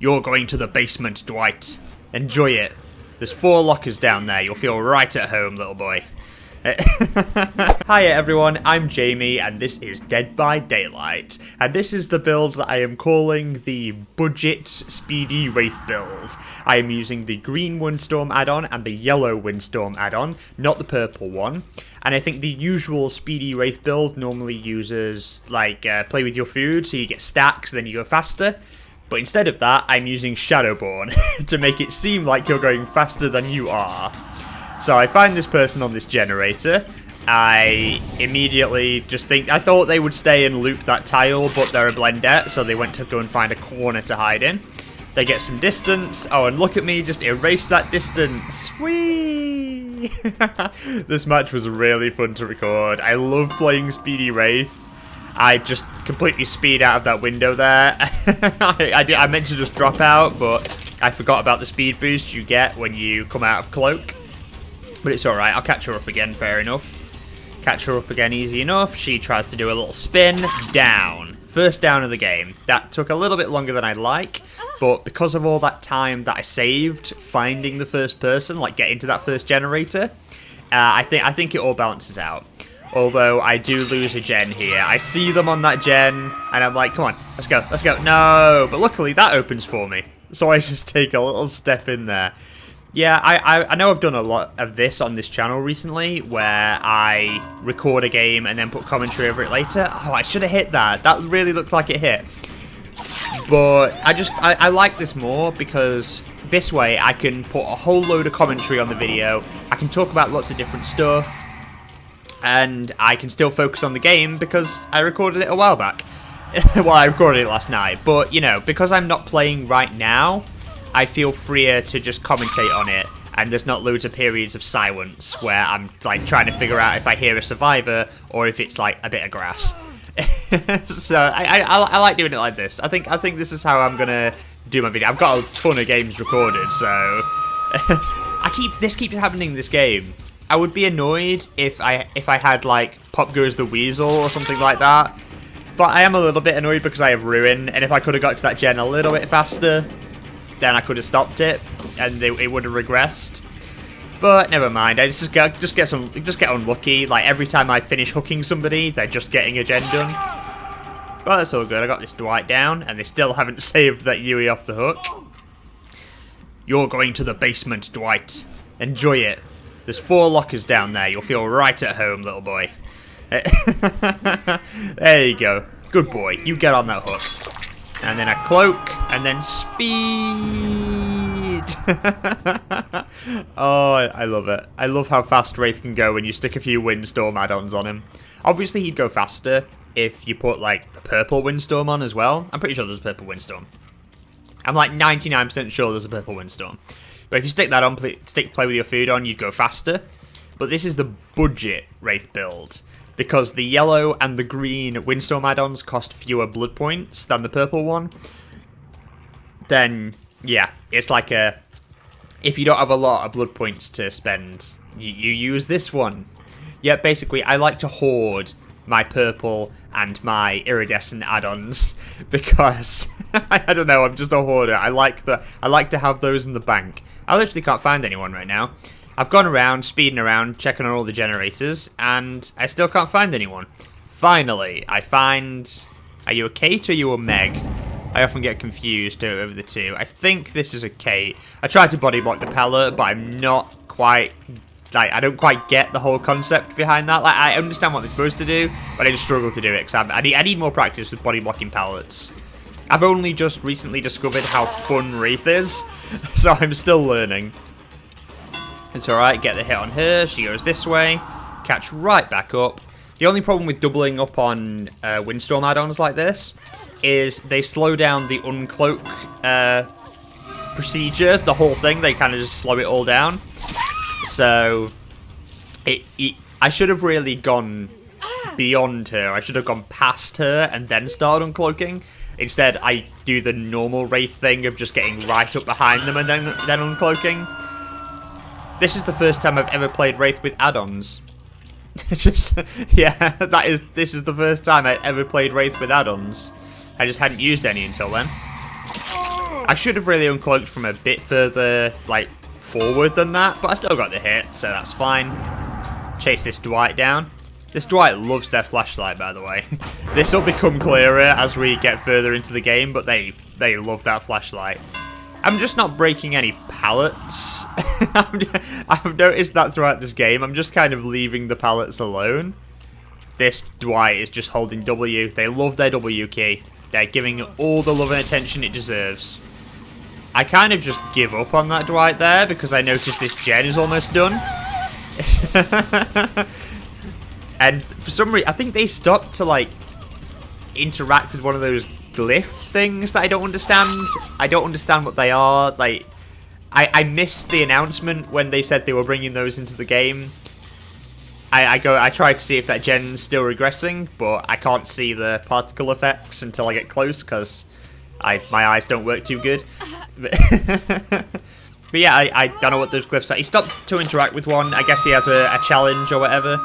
You're going to the basement, Dwight. Enjoy it. There's 4 lockers down there. You'll feel right at home, little boy. Hiya everyone, I'm Jamie and this is Dead by Daylight. And this is the build that I am calling the Budget Speedy Wraith build. I am using the green Windstorm add-on and the yellow Windstorm add-on, not the purple one. And I think the usual Speedy Wraith build normally uses, like, play with your food, so you get stacks, then you go faster. But instead of that, I'm using Shadowborn to make it seem like you're going faster than you are. So I find this person on this generator. I immediately just think, I thought they would stay and loop that tile, but they're a blendette, so they went to go and find a corner to hide in. They get some distance. Oh, and look at me, just erase that distance. Whee! This match was really fun to record. I love playing Speedy Wraith. I just completely speed out of that window there. I meant to just drop out, but I forgot about the speed boost you get when you come out of cloak. But it's alright, I'll catch her up again, fair enough. Catch her up again easy enough. She tries to do a little spin. Down. First down of the game. That took a little bit longer than I'd like, but because of all that time that I saved finding the first person, like getting to that first generator, I think it all balances out. Although I do lose a gen here. I see them on that gen, and I'm like, come on, let's go, let's go. No, but luckily that opens for me. So I just take a little step in there. Yeah, I know I've done a lot of this on this channel recently, where I record a game and then put commentary over it later. Oh, I should have hit that. That really looked like it hit. But I like this more because this way I can put a whole load of commentary on the video. I can talk about lots of different stuff. And I can still focus on the game because I recorded it a while back. Well, I recorded it last night. But, you know, because I'm not playing right now, I feel freer to just commentate on it. And there's not loads of periods of silence where I'm, like, trying to figure out if I hear a survivor or if it's, like, a bit of grass. So, I like doing it like this. I think this is how I'm going to do my video. I've got a ton of games recorded, so... This keeps happening in this game. I would be annoyed if I had, like, Pop Goes the Weasel or something like that. But I am a little bit annoyed because I have Ruin, and if I could have got to that gen a little bit faster, then I could have stopped it, and it would have regressed. But never mind, I just get unlucky. Like, every time I finish hooking somebody, they're just getting a gen done. But that's all good, I got this Dwight down, and they still haven't saved that Yui off the hook. You're going to the basement, Dwight. Enjoy it. There's 4 lockers down there. You'll feel right at home, little boy. There you go. Good boy. You get on that hook. And then a cloak. And then speed. Oh, I love it. I love how fast Wraith can go when you stick a few Windstorm add-ons on him. Obviously, he'd go faster if you put, like, the purple Windstorm on as well. I'm pretty sure there's a purple Windstorm. I'm, like, 99% sure there's a purple Windstorm. But if you stick that on, play with your food on, you'd go faster. But this is the budget Wraith build, because the yellow and the green Windstorm add-ons cost fewer blood points than the purple one. Then, yeah, it's like a... If you don't have a lot of blood points to spend, you use this one. Yeah, basically, I like to hoard my purple and my iridescent add-ons because I don't know, I'm just a hoarder. I like to have those in the bank. I literally can't find anyone right now. I've gone around, speeding around, checking on all the generators, and I still can't find anyone. Finally, I find... Are you a Kate or are you a Meg? I often get confused over the two. I think this is a Kate. I tried to body block the pellet, but I'm not quite... Like, I don't quite get the whole concept behind that. Like, I understand what they're supposed to do, but I just struggle to do it, because I need more practice with body blocking pallets. I've only just recently discovered how fun Wraith is, so I'm still learning. It's alright, get the hit on her, she goes this way, catch right back up. The only problem with doubling up on Windstorm add-ons like this is they slow down the uncloak procedure, the whole thing, they kind of just slow it all down. So, I should have really gone beyond her. I should have gone past her and then started uncloaking. Instead, I do the normal Wraith thing of just getting right up behind them and then uncloaking. This is the first time I've ever played Wraith with add-ons. Yeah, this is the first time I ever played Wraith with add-ons. I just hadn't used any until then. I should have really uncloaked from a bit further, like, forward than that, but I still got the hit, so that's fine. Chase this Dwight down. This Dwight loves their flashlight, by the way. This will become clearer as we get further into the game, but they love that flashlight. I'm just not breaking any pallets. I've noticed that throughout this game. I'm just kind of leaving the pallets alone. This Dwight is just holding W. They love their W key. They're giving it all the love and attention it deserves. I kind of just give up on that Dwight there because I noticed this gen is almost done. And for some reason, I think they stopped to, like, interact with one of those glyph things that I don't understand. I don't understand what they are. Like, I missed the announcement when they said they were bringing those into the game. I try to see if that gen's still regressing, but I can't see the particle effects until I get close because my eyes don't work too good. But yeah, I don't know what those glyphs are. He stopped to interact with one. I guess he has a challenge or whatever.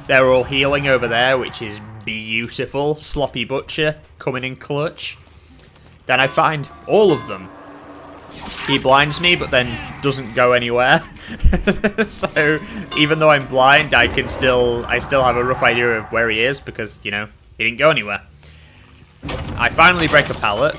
They're all healing over there, which is beautiful. Sloppy Butcher coming in clutch. Then I find all of them. He blinds me, but then doesn't go anywhere. So even though I'm blind, I still have a rough idea of where he is because, you know, he didn't go anywhere. I finally break a pallet.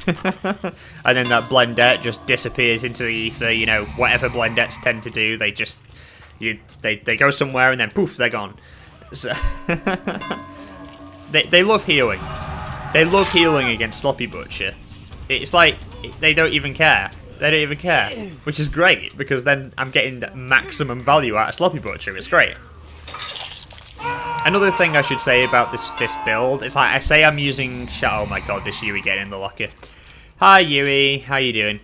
And then that Blendette just disappears into the ether. You know, whatever Blendettes tend to do, they just they go somewhere and then poof, they're gone. So they love healing. They love healing against Sloppy Butcher. It's like they don't even care. They don't even care, which is great because then I'm getting maximum value out of Sloppy Butcher. It's great. Another thing I should say about this build is like I say I'm using oh my god, this Yui getting in the locker. Hi Yui, how you doing?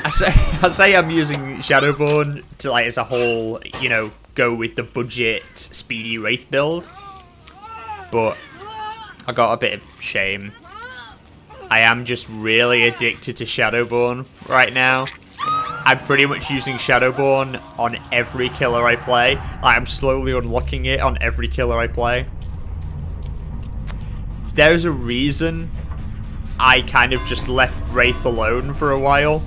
I say I'm using Shadowborn to, like, as a whole, you know, go with the budget Speedy Wraith build, but I got a bit of shame. I am just really addicted to Shadowborn right now. I'm pretty much using Shadowborn on every killer I play. I'm slowly unlocking it on every killer I play. There's a reason I kind of just left Wraith alone for a while.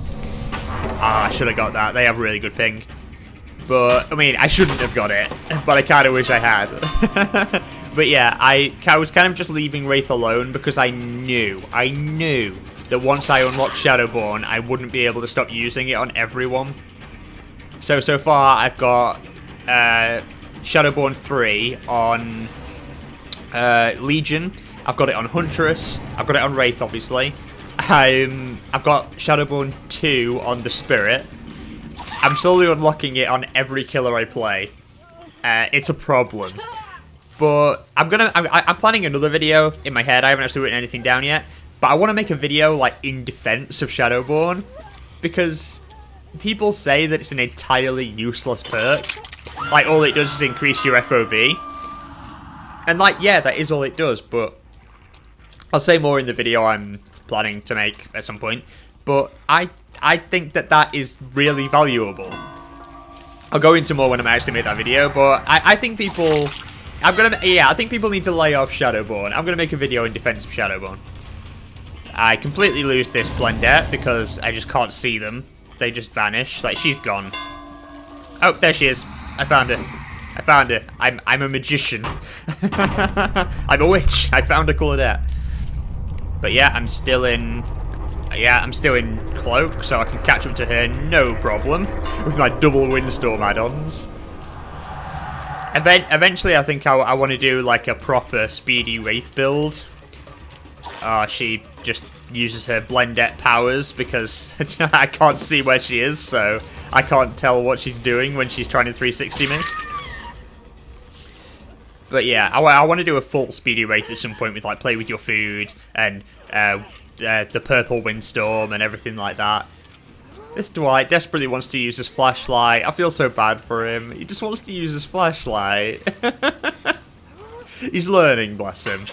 I should have got that. They have really good ping. But, I mean, I shouldn't have got it. But I kind of wish I had. But yeah, I was kind of just leaving Wraith alone because I knew that once I unlocked Shadowborn, I wouldn't be able to stop using it on everyone. So far, I've got Shadowborn 3 on Legion. I've got it on Huntress. I've got it on Wraith, obviously. I've got Shadowborn 2 on the Spirit. I'm slowly unlocking it on every killer I play. It's a problem. But I'm planning another video in my head. I haven't actually written anything down yet. But I want to make a video, like, in defense of Shadowborn. Because people say that it's an entirely useless perk. Like, all it does is increase your FOV. And, like, yeah, that is all it does. But I'll say more in the video I'm planning to make at some point. But I think that is really valuable. I'll go into more when I actually make that video. But I think people... I think people need to lay off Shadowborn. I'm going to make a video in defense of Shadowborn. I completely lose this Blendette because I just can't see them. They just vanish. Like, she's gone. Oh, there she is. I found her. I found her. I'm a magician. I'm a witch. I found a Claudette. But yeah, I'm still in Cloak, so I can catch up to her no problem with my double Windstorm add-ons. Eventually, I think I want to do, like, a proper Speedy Wraith build. She just uses her Blendette powers because I can't see where she is, so I can't tell what she's doing when she's trying to 360 me. But yeah, I want to do a full Speedy Wraith at some point with, like, play with your food and the purple Windstorm and everything like that. This Dwight desperately wants to use his flashlight. I feel so bad for him. He just wants to use his flashlight. He's learning, bless him.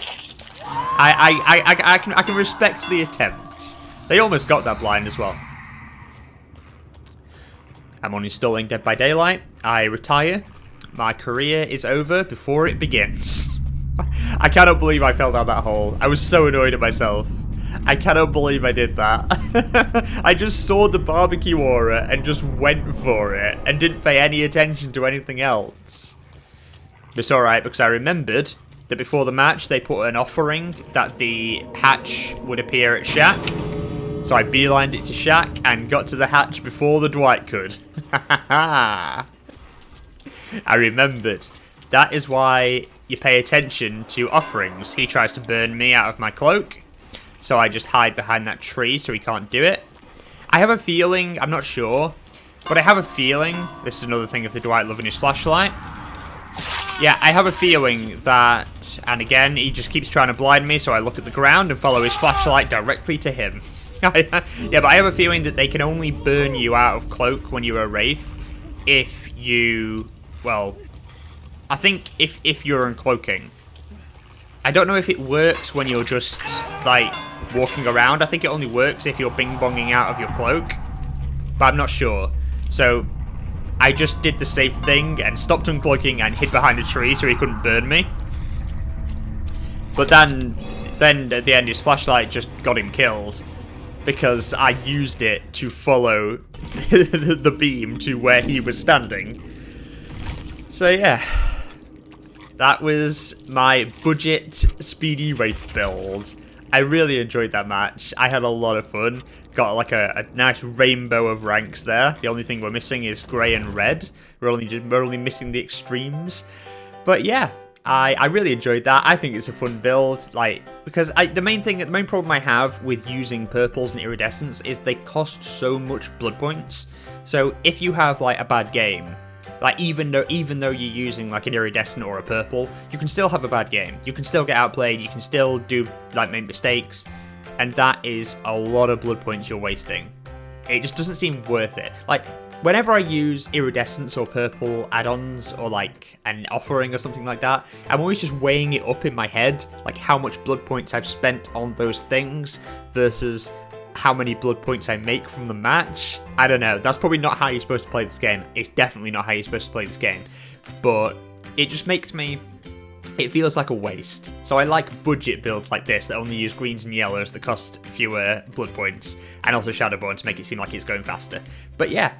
I can respect the attempts. They almost got that blind as well. I'm uninstalling Dead by Daylight. I retire. My career is over before it begins. I cannot believe I fell down that hole. I was so annoyed at myself. I cannot believe I did that. I just saw the barbecue aura and just went for it and didn't pay any attention to anything else. It's alright because I remembered that before the match they put an offering that the hatch would appear at Shack. So I beelined it to Shack and got to the hatch before the Dwight could. I remembered. That is why you pay attention to offerings. He tries to burn me out of my cloak. So I just hide behind that tree so he can't do it. I have a feeling, I'm not sure, but I have a feeling, this is another thing of the Dwight loving his flashlight. Yeah, I have a feeling that, and again, he just keeps trying to blind me, so I look at the ground and follow his flashlight directly to him. Yeah, but I have a feeling that they can only burn you out of cloak when you're a Wraith if you, well, I think if you're uncloaking. I don't know if it works when you're just, like, walking around. I think it only works if you're bing-bonging out of your cloak. But I'm not sure. So, I just did the safe thing and stopped uncloaking and hid behind a tree so he couldn't burn me. But then at the end, his flashlight just got him killed. Because I used it to follow the beam to where he was standing. So, yeah. That was my budget Speedy Wraith build. I really enjoyed that match. I had a lot of fun. Got like a nice rainbow of ranks there. The only thing we're missing is grey and red. We're only missing the extremes. But yeah, I really enjoyed that. I think it's a fun build, like, because the main problem I have with using purples and iridescence is they cost so much blood points. So if you have like a bad game, like, even though you're using, like, an iridescent or a purple, you can still have a bad game. You can still get outplayed, you can still do, like, make mistakes, and that is a lot of blood points you're wasting. It just doesn't seem worth it. Like, whenever I use iridescence or purple add-ons, or, like, an offering or something like that, I'm always just weighing it up in my head, like, how much blood points I've spent on those things versus how many blood points I make from the match. I don't know. That's probably not how you're supposed to play this game. It's definitely not how you're supposed to play this game. But it just makes me... It feels like a waste. So I like budget builds like this that only use greens and yellows that cost fewer blood points. And also Shadowborn to make it seem like it's going faster. But yeah,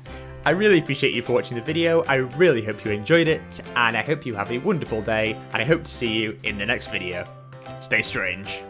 I really appreciate you for watching the video. I really hope you enjoyed it. And I hope you have a wonderful day. And I hope to see you in the next video. Stay strange.